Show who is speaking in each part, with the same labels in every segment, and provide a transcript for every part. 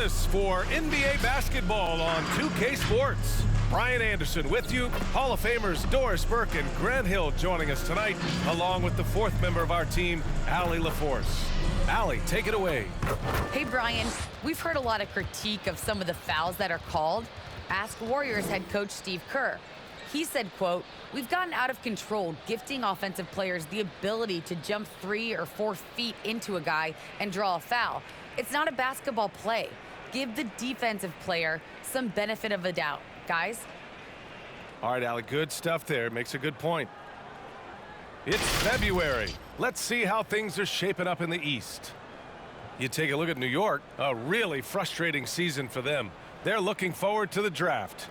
Speaker 1: Christmas for NBA basketball on 2K Sports. Brian Anderson with you. Hall of Famers Doris Burke and Grant Hill joining us tonight, along with the fourth member of our team, Allie LaForce. Allie, take it away.
Speaker 2: Hey, Brian. We've heard a lot of critique of some of the fouls that are called. Ask Warriors head coach Steve Kerr. He said, quote, "We've gotten out of control, gifting offensive players the ability to jump 3 or 4 feet into a guy and draw a foul. It's not a basketball play. Give the defensive player some benefit of the doubt, guys."
Speaker 1: All right, Allie, good stuff there. Makes a good point. It's February. Let's see how things are shaping up in the East. You take a look at New York, a really frustrating season for them. They're looking forward to the draft.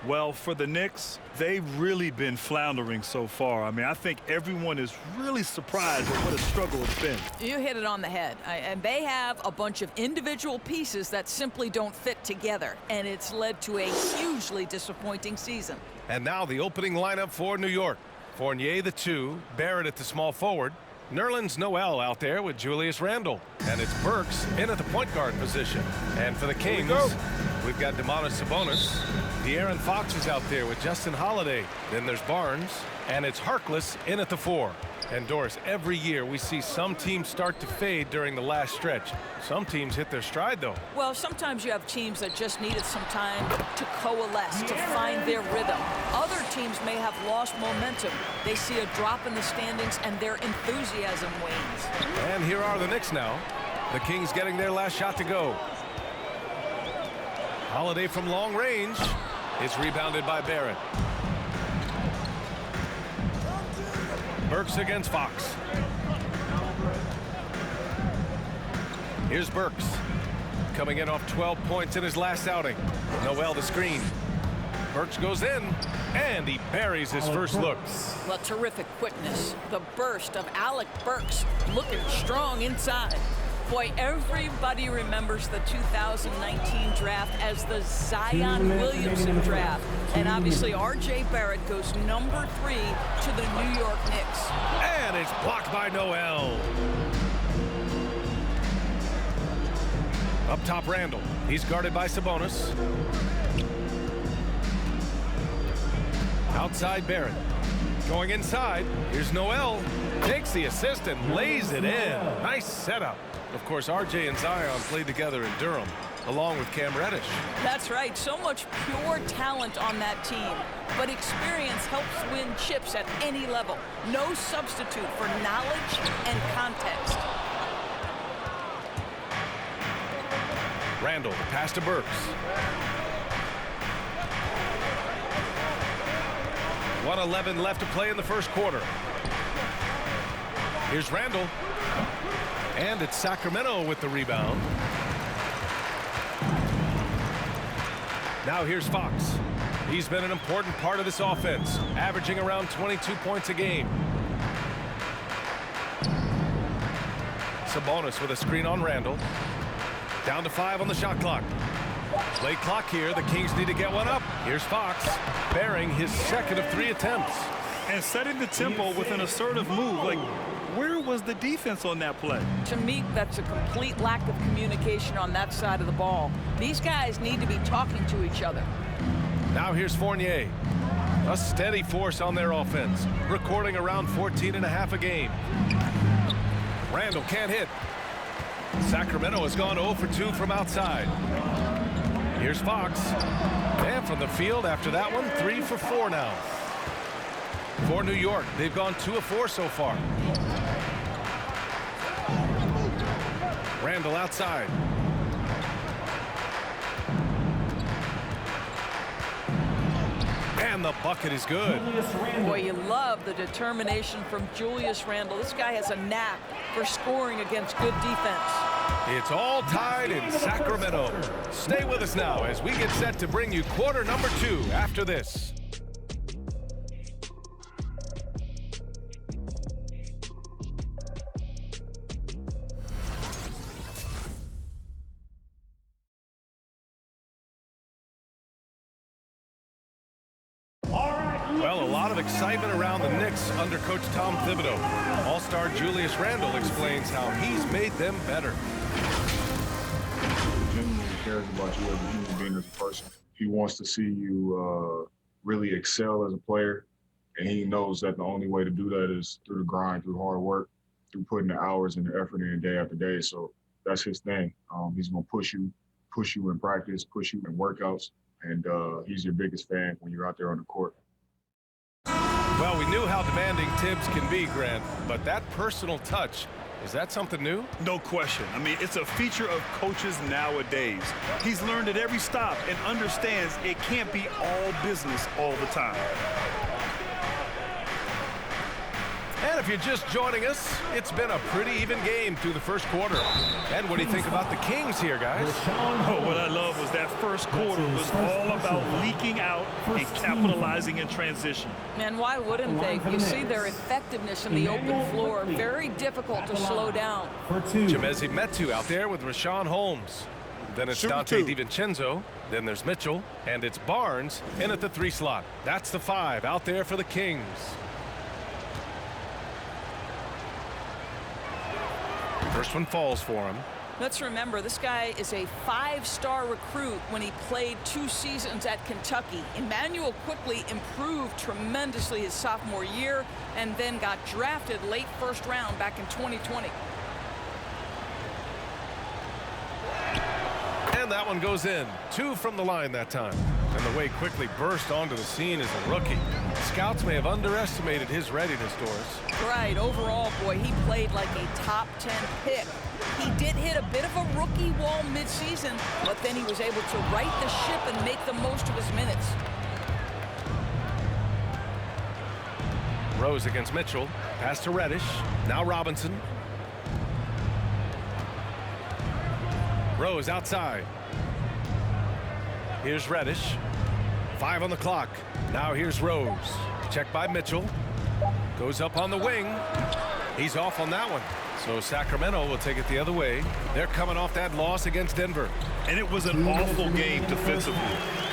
Speaker 3: Well, for the Knicks, they've really been floundering so far. I mean, I think everyone is really surprised at what a struggle it's been.
Speaker 4: You hit it on the head. And they have a bunch of individual pieces that simply don't fit together. And it's led to a hugely disappointing season.
Speaker 1: And now the opening lineup for New York. Fournier, the 2, Barrett at the small forward, Nerlens Noel out there with Julius Randle. And it's Burks in at the point guard position. And for the Kings, we've got Domantas Sabonis. De'Aaron Fox is out there with Justin Holiday. Then there's Barnes. And it's Harkless in at the 4. And Doris, every year we see some teams start to fade during the last stretch. Some teams hit their stride, though.
Speaker 4: Well, sometimes you have teams that just needed some time to coalesce, to find their rhythm. Other teams may have lost momentum. They see a drop in the standings and their enthusiasm wanes.
Speaker 1: And here are the Knicks now. The Kings getting their last shot to go. Holiday from long range. It's rebounded by Barrett. Burks against Fox. Here's Burks. Coming in off 12 points in his last outing. Noel the screen. Burks goes in, and he buries his first look.
Speaker 4: Well, terrific quickness. The burst of Alec Burks looking strong inside. Boy, everybody remembers the 2019 draft as the Zion Williamson draft. And obviously, R.J. Barrett goes number 3 to the New York Knicks.
Speaker 1: And it's blocked by Noel. Up top, Randle. He's guarded by Sabonis. Outside, Barrett. Going inside, here's Noel. Takes the assist and lays it in. Nice setup. Of course, RJ and Zion played together in Durham, along with Cam Reddish.
Speaker 4: That's right. So much pure talent on that team. But experience helps win chips at any level. No substitute for knowledge and context.
Speaker 1: Randle, pass to Burks. 1:11 left to play in the first quarter. Here's Randle. And it's Sacramento with the rebound. Now here's Fox. He's been an important part of this offense, averaging around 22 points a game. Sabonis with a screen on Randle. Down to 5 on the shot clock. Late clock here. The Kings need to get one up. Here's Fox, bearing his second of 3 attempts.
Speaker 3: And setting the tempo with an assertive move. Like, where was the defense on that play?
Speaker 4: To me, that's a complete lack of communication on that side of the ball. These guys need to be talking to each other.
Speaker 1: Now here's Fournier. A steady force on their offense, recording around 14.5 a game. Randle can't hit. Sacramento has gone 0 for 2 from outside. Here's Fox. And from the field after that one, 3 for 4 now. For New York, they've gone 2 of 4 so far. Randle outside. And the bucket is good.
Speaker 4: Boy, you love the determination from Julius Randle. This guy has a knack for scoring against good defense.
Speaker 1: It's all tied in Sacramento. Stay with us now as we get set to bring you quarter number 2 after this. Well, a lot of excitement around the Knicks under Coach Tom Thibodeau. All-star Julius Randle explains how he's made them better.
Speaker 5: about you as a human being, as a person. He wants to see you really excel as a player, and he knows that the only way to do that is through the grind, through hard work, through putting the hours and the effort in day after day. So that's his thing. He's going to push you in practice, push you in workouts, and he's your biggest fan when you're out there on the court.
Speaker 1: Well, we knew how demanding Tibbs can be, Grant, but that personal touch, is that something new?
Speaker 3: No question. I mean, it's a feature of coaches nowadays. He's learned at every stop and understands it can't be all business all the time.
Speaker 1: And if you're just joining us, it's been a pretty even game through the first quarter. And what do you think about the Kings here, guys?
Speaker 3: Oh, what I love was that first quarter was all about leaking out and capitalizing in transition.
Speaker 4: And why wouldn't they? You see their effectiveness in the open floor. Very difficult to slow down.
Speaker 1: Chimezie Metu out there with Rashawn Holmes. Then it's Dante DiVincenzo. Then there's Mitchell. And it's Barnes in at the 3 slot. That's the 5 out there for the Kings. First one falls for him.
Speaker 4: Let's remember, this guy is a 5-star recruit when he played 2 seasons at Kentucky. Emmanuel quickly improved tremendously his sophomore year and then got drafted late first round back in 2020.
Speaker 1: And that one goes in. 2 from the line that time. And the way quickly burst onto the scene as a rookie. Scouts may have underestimated his readiness, Doris.
Speaker 4: Right. Overall, boy, he played like a top 10 pick. He did hit a bit of a rookie wall midseason, but then he was able to right the ship and make the most of his minutes.
Speaker 1: Rose against Mitchell. Pass to Reddish. Now Robinson. Rose outside. Here's Reddish. 5 on the clock. Now here's Rose. Checked by Mitchell. Goes up on the wing. He's off on that one. So Sacramento will take it the other way. They're coming off that loss against Denver.
Speaker 3: And it was an awful game defensively.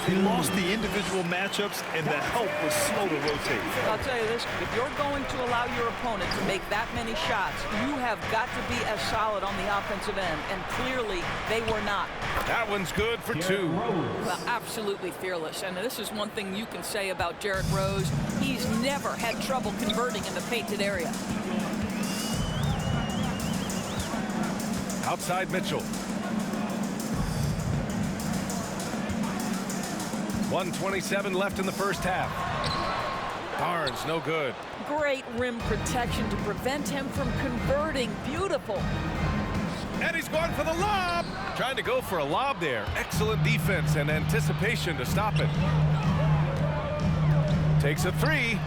Speaker 3: He lost the individual matchups, and the help was slow to rotate.
Speaker 4: I'll tell you this, if you're going to allow your opponent to make that many shots, you have got to be as solid on the offensive end, and clearly they were not.
Speaker 1: That one's good for 2.
Speaker 4: Well, absolutely fearless, and this is one thing you can say about Derrick Rose. He's never had trouble converting in the painted area.
Speaker 1: Outside Mitchell. 1:27 left in the first half. Barnes, no good.
Speaker 4: Great rim protection to prevent him from converting. Beautiful.
Speaker 1: And he's going for the lob. Trying to go for a lob there. Excellent defense and anticipation to stop it. Takes a 3.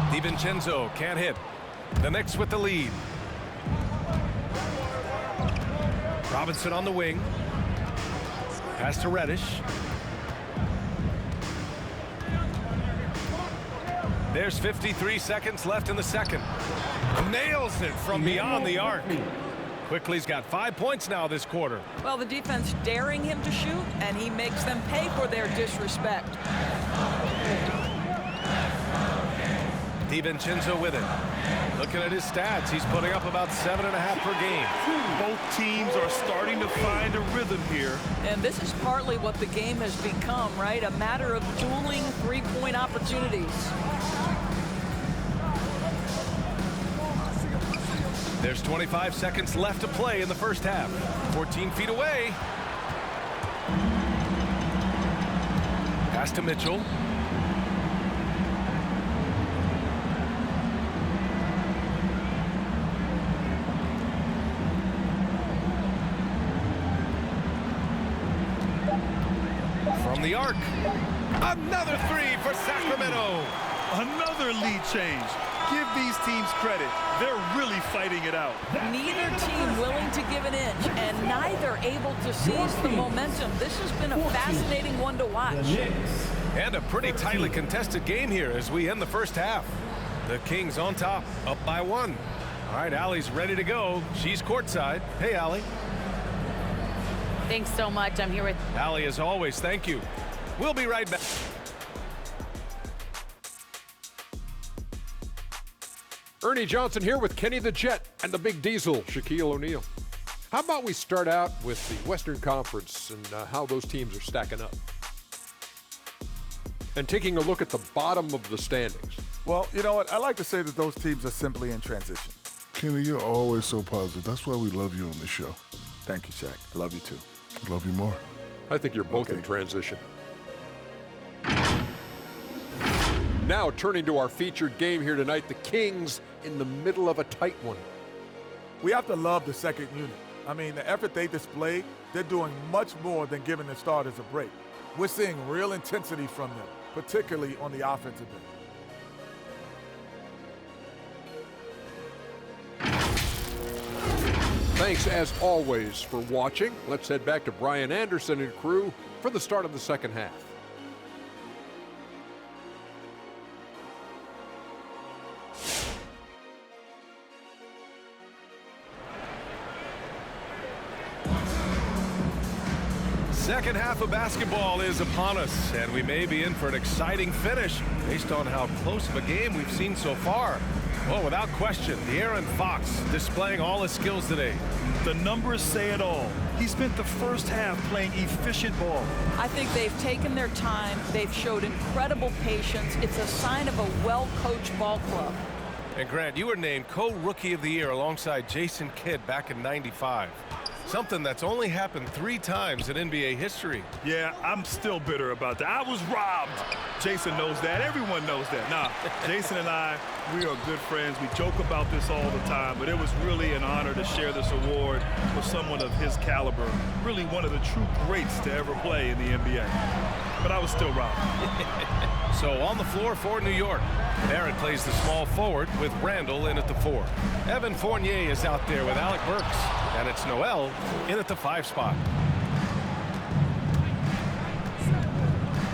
Speaker 1: DiVincenzo can't hit. The Knicks with the lead. Robinson on the wing. Pass to Reddish. There's 53 seconds left in the second. Nails it from beyond the arc. Quickly's got 5 points now this quarter.
Speaker 4: Well, the defense daring him to shoot, and he makes them pay for their disrespect.
Speaker 1: DiVincenzo with it. Looking at his stats, he's putting up about 7.5 per game.
Speaker 3: Both teams are starting to find a rhythm here.
Speaker 4: And this is partly what the game has become, right? A matter of dueling three-point opportunities.
Speaker 1: There's 25 seconds left to play in the first half. 14 feet away. Pass to Mitchell. From the arc. Another 3 for Sacramento.
Speaker 3: Another lead change. Give these teams credit. They're really fighting it out.
Speaker 4: Neither team willing to give an inch, and neither able to seize the momentum. This has been a fascinating one to watch.
Speaker 1: And a pretty tightly contested game here as we end the first half. The Kings on top, up by 1. All right, Allie's ready to go. She's courtside. Hey, Allie.
Speaker 2: Thanks so much. I'm here with
Speaker 1: Allie, as always, thank you. We'll be right back.
Speaker 6: Ernie Johnson here with Kenny the Jet and the Big Diesel, Shaquille O'Neal. How about we start out with the Western Conference and how those teams are stacking up? And taking a look at the bottom of the standings.
Speaker 7: Well, you know what? I like to say that those teams are simply in transition.
Speaker 8: Kenny, you're always so positive. That's why we love you on this show.
Speaker 7: Thank you, Shaq. I love you too.
Speaker 8: I love you more.
Speaker 6: I think you're both in transition. Now turning to our featured game here tonight, the Kings in the middle of a tight one.
Speaker 7: We have to love the second unit. I mean, the effort they displayed, they're doing much more than giving the starters a break. We're seeing real intensity from them, particularly on the offensive end.
Speaker 6: Thanks, as always, for watching. Let's head back to Brian Anderson and crew for the start of the second half.
Speaker 1: Second half of basketball is upon us, and we may be in for an exciting finish based on how close of a game we've seen so far. Well, without question, De'Aaron Fox displaying all his skills today.
Speaker 3: The numbers say it all. He spent the first half playing efficient ball.
Speaker 4: I think they've taken their time. They've showed incredible patience. It's a sign of a well-coached ball club.
Speaker 1: And Grant, you were named co-rookie of the year alongside Jason Kidd back in '95. Something that's only happened 3 times in NBA history.
Speaker 3: Yeah, I'm still bitter about that. I was robbed. Jason knows that. Everyone knows that. Nah, Jason and I, we are good friends. We joke about this all the time, but it was really an honor to share this award with someone of his caliber. Really one of the true greats to ever play in the NBA. But I was still robbed.
Speaker 1: So on the floor for New York, Barrett plays the small forward with Randall in at the 4. Evan Fournier is out there with Alec Burks, and it's Noel in at the 5 spot.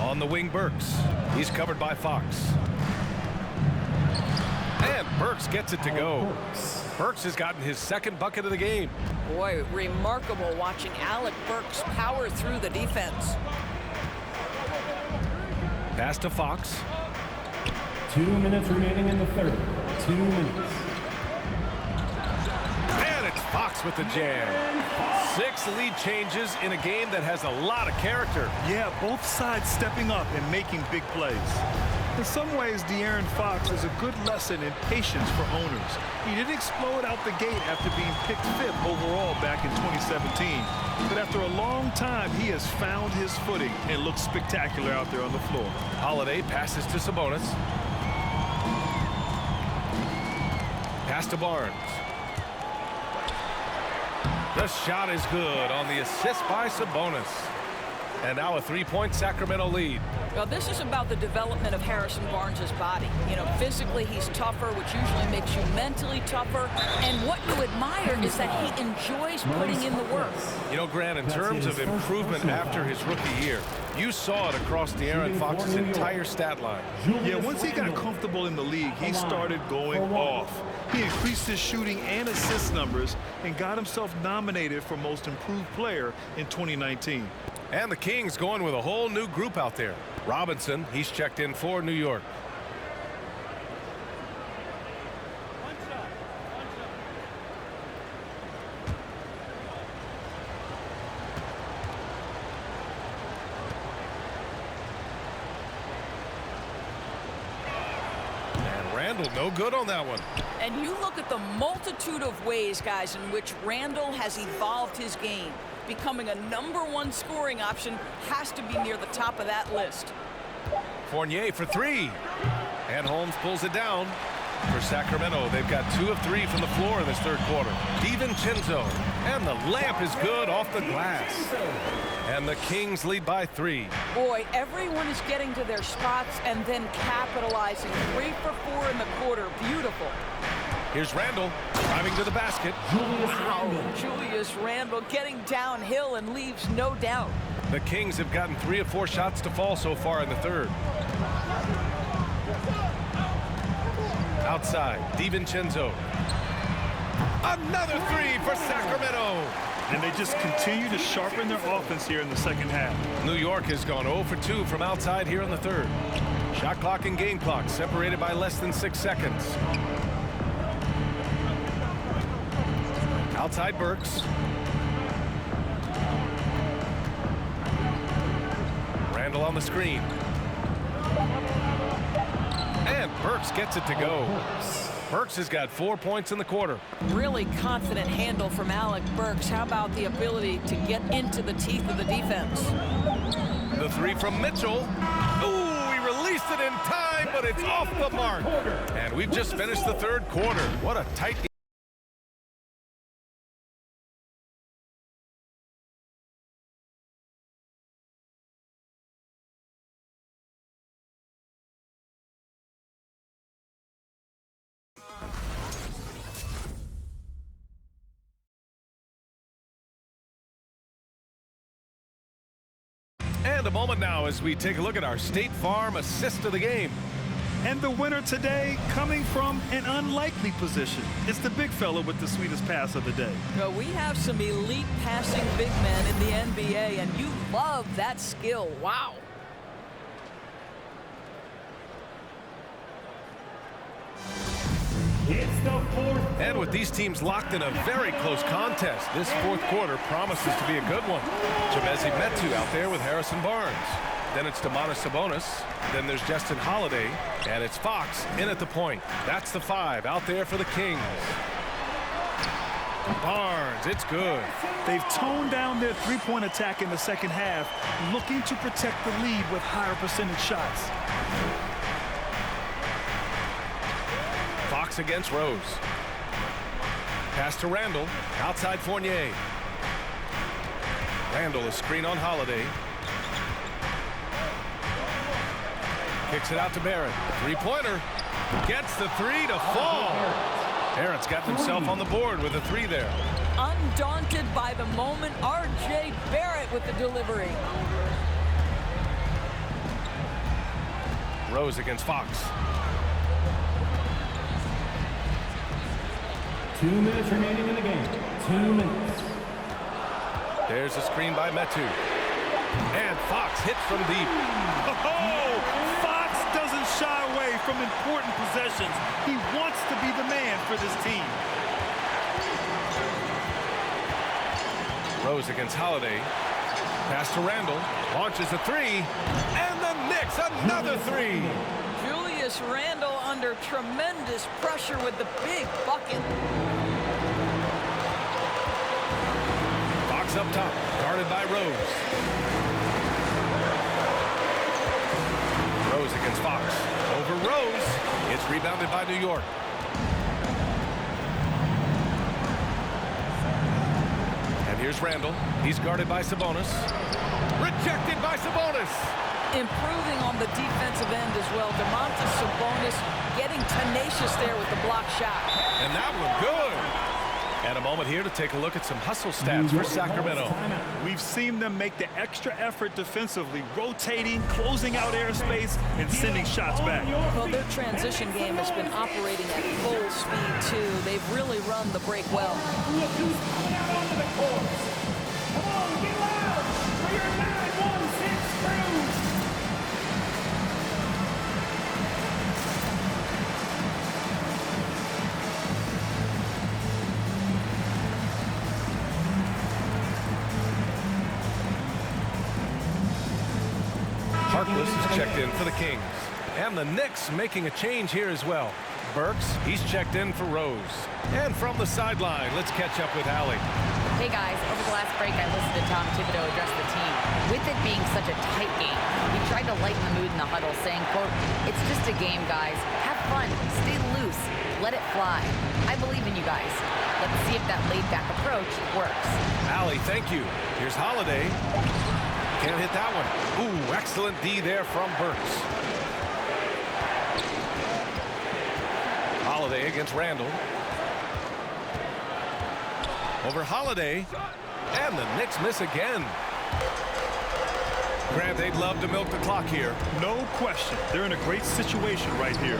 Speaker 1: On the wing, Burks. He's covered by Fox. And Burks gets it to go. Burks has gotten his second bucket of the game.
Speaker 4: Boy, remarkable watching Alec Burks power through the defense.
Speaker 1: Pass to Fox.
Speaker 9: 2 minutes remaining in the third. 2 minutes.
Speaker 1: And it's Fox with the jam. 6 lead changes in a game that has a lot of character.
Speaker 3: Yeah, both sides stepping up and making big plays. In some ways, De'Aaron Fox is a good lesson in patience for owners. He didn't explode out the gate after being picked 5th overall back in 2017. But after a long time, he has found his footing and looks spectacular out there on the floor.
Speaker 1: Holiday passes to Sabonis. Pass to Barnes. The shot is good on the assist by Sabonis. And now a 3-point Sacramento lead.
Speaker 4: Well, this is about the development of Harrison Barnes' body. You know, physically he's tougher, which usually makes you mentally tougher. And what you admire is that he enjoys putting in the work.
Speaker 1: You know, Grant, in terms of improvement after his rookie year, you saw it across De'Aaron Fox's entire stat line.
Speaker 3: Yeah, once he got comfortable in the league, he started going off. He increased his shooting and assist numbers and got himself nominated for Most Improved Player in 2019.
Speaker 1: And the Kings going with a whole new group out there. Robinson, he's checked in for New York. And Randall, no good on that one.
Speaker 4: And you look at the multitude of ways, guys, in which Randall has evolved his game. Becoming a #1 scoring option has to be near the top of that list.
Speaker 1: Fournier for 3. And Holmes pulls it down. For Sacramento, they've got 2 of 3 from the floor in this third quarter. DiVincenzo. And the lamp is good off the glass. And the Kings lead by 3.
Speaker 4: Boy, everyone is getting to their spots and then capitalizing. 3 for 4 in the quarter. Beautiful.
Speaker 1: Here's Randall driving to the basket.
Speaker 4: Wow, Julius Randle getting downhill and leaves no doubt.
Speaker 1: The Kings have gotten 3 of 4 shots to fall so far in the third. Outside, DiVincenzo. Another 3 for Sacramento.
Speaker 3: And they just continue to sharpen their offense here in the second half.
Speaker 1: New York has gone 0 for 2 from outside here in the third. Shot clock and game clock separated by less than 6 seconds. Outside Burks. Randall on the screen. And Burks gets it to go. Burks has got 4 points in the quarter.
Speaker 4: Really confident handle from Alec Burks. How about the ability to get into the teeth of the defense?
Speaker 1: The three from Mitchell. Ooh, he released it in time, but it's off the mark. And we've just finished the third quarter. What a tight game. And a moment now as we take a look at our State Farm assist of the game.
Speaker 3: And the winner today coming from an unlikely position. It's the big fella with the sweetest pass of the day.
Speaker 4: Well, we have some elite passing big men in the NBA, and you love that skill. Wow.
Speaker 9: It's the fourth.
Speaker 1: And with these teams locked in a very close contest, this fourth quarter promises to be a good one. Chimezie Metu out there with Harrison Barnes. Then it's Domantas Sabonis. Then there's Justin Holiday. And it's Fox in at the point. That's the 5 out there for the Kings. Barnes, it's good.
Speaker 3: They've toned down their three-point attack in the second half, looking to protect the lead with higher percentage shots.
Speaker 1: Fox against Rose. Pass to Randall. Outside Fournier. Randall, a screen on Holiday. Kicks it out to Barrett. Three-pointer. Gets the three to fall. Barrett's got himself on the board with a 3 there.
Speaker 4: Undaunted by the moment, R.J. Barrett with the delivery.
Speaker 1: Rose against Fox.
Speaker 9: 2 minutes remaining in the game. 2 minutes.
Speaker 1: There's a screen by Metu. And Fox hits from deep.
Speaker 3: Oh, Fox doesn't shy away from important possessions. He wants to be the man for this team.
Speaker 1: Rose against Holiday. Pass to Randall. Launches a 3. And the Knicks another 3.
Speaker 4: Julius Randle under tremendous pressure with the big bucket.
Speaker 1: Fox up top, guarded by Rose. Rose against Fox. Over Rose. It's rebounded by New York. And here's Randall. He's guarded by Sabonis. Rejected by Sabonis.
Speaker 4: Improving on the defensive end as well. Domantas Sabonis getting tenacious there with the block shot.
Speaker 1: And that one good. And a moment here to take a look at some hustle stats for Sacramento.
Speaker 3: We've seen them make the extra effort defensively, rotating, closing out airspace, and sending shots back.
Speaker 4: Well, their transition game has been operating at full speed, too. They've really run the break well.
Speaker 9: Look who's coming out onto the court. Come on, get loud for your 9-1-6 crew.
Speaker 1: Harkless is checked in for the Kings. And the Knicks making a change here as well. Burks, he's checked in for Rose. And from the sideline, let's catch up with Allie.
Speaker 2: Hey guys, over the last break I listened to Tom Thibodeau address the team. With it being such a tight game, he tried to lighten the mood in the huddle, saying, quote, "It's just a game, guys. Have fun. Stay loose. Let it fly. I believe in you guys. Let's see if that laid-back approach works."
Speaker 1: Allie, thank you. Here's Holiday. Can't hit that one. Ooh, excellent D there from Burks. Holiday against Randall. Over Holiday. And the Knicks miss again. Grant, they'd love to milk the clock here.
Speaker 3: No question. They're in a great situation right here.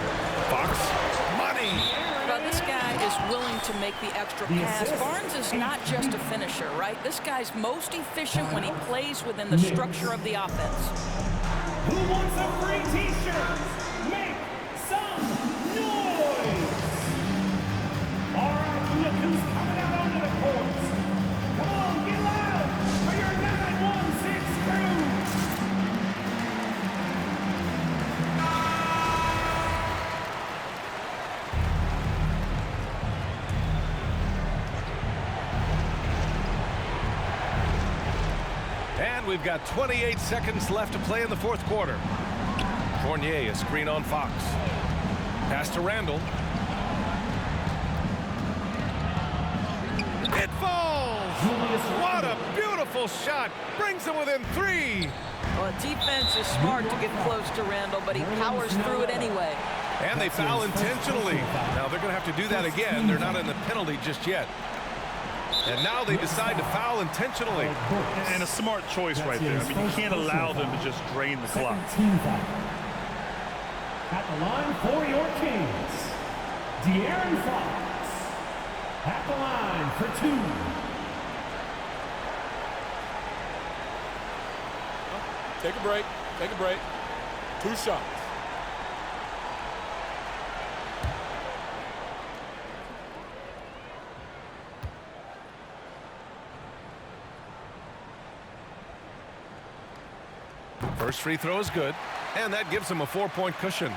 Speaker 1: Fox. Money.
Speaker 4: Well, this guy is willing to make the extra pass. Barnes is not just a finisher, right? This guy's most efficient when he plays within the structure of the offense.
Speaker 9: Who wants a free t-shirt? Make some noise! All right, look who's coming out onto the court. Come on, get loud for your 9-1-6 crew.
Speaker 1: And we've got 28 seconds left to play in the fourth quarter. Fournier, a screen on Fox. Pass to Randall. It falls! What a beautiful shot! Brings him within 3.
Speaker 4: Well, defense is smart to get close to Randall, but he powers through it anyway.
Speaker 1: And they foul intentionally. Now they're going to have to do that again. They're not in the penalty just yet. And now they decide to foul intentionally.
Speaker 3: And a smart choice right there. I mean, you can't allow them to just drain the clock.
Speaker 9: At the line for your Kings, De'Aaron Fox. At the line for 2.
Speaker 7: Take a break. Take a break. 2 shots.
Speaker 1: First free throw is good, and that gives him a 4-point cushion.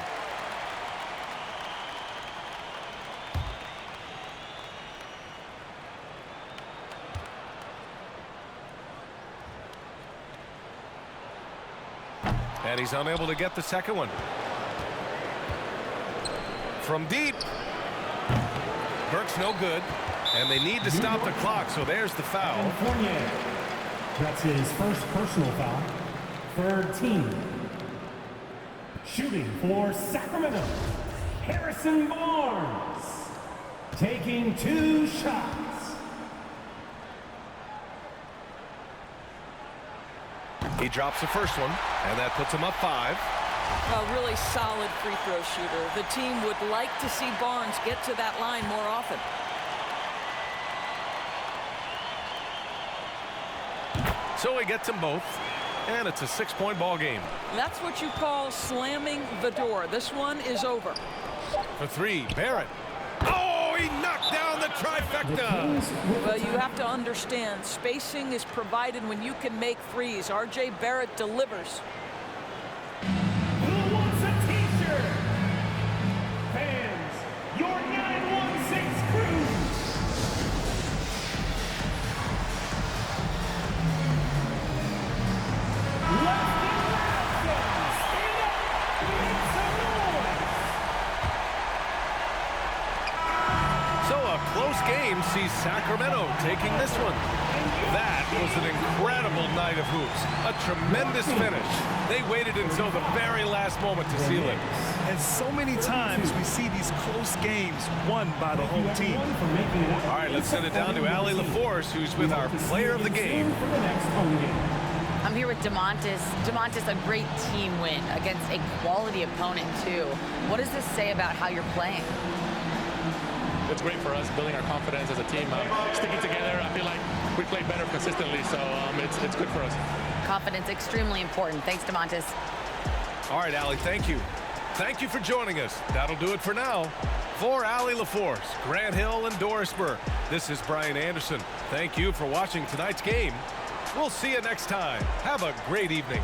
Speaker 1: And he's unable to get the second one. From deep. Burke's no good, and they need to stop the clock, so there's the foul.
Speaker 9: Fournier. That's his first personal foul. Third team. Shooting for Sacramento, Harrison Barnes. Taking 2 shots.
Speaker 1: He drops the first one, and that puts him up 5.
Speaker 4: A really solid free throw shooter. The team would like to see Barnes get to that line more often.
Speaker 1: So he gets them both, and it's a 6-point ball game.
Speaker 4: That's what you call slamming the door. This one is over.
Speaker 1: For 3, Barrett. Oh, he knocked down the trifecta.
Speaker 4: Well, you have to understand, spacing is provided when you can make threes. R.J. Barrett delivers.
Speaker 9: Who wants a t-shirt? Fans, your 916 crew. Let's get loud, stand up, make some noise.
Speaker 1: So a close game sees Sacramento taking this one. That was an incredible night of hoops. A tremendous finish. They waited until the very last moment to seal it.
Speaker 3: And so many times we see these close games won by the home team.
Speaker 1: All right, let's send it down to Allie LaForce, who's with our player of the game.
Speaker 2: I'm here with DeMontis. DeMontis, a great team win against a quality opponent, too. What does this say about how you're playing?
Speaker 10: It's great for us, building our confidence as a team. Sticking together, I feel like we play better consistently, so it's good for us.
Speaker 2: Confidence, extremely important. Thanks, DeMontis.
Speaker 1: All right, Allie, thank you. Thank you for joining us. That'll do it for now. For Allie LaForce, Grant Hill, and Doris Burke, this is Brian Anderson. Thank you for watching tonight's game. We'll see you next time. Have a great evening.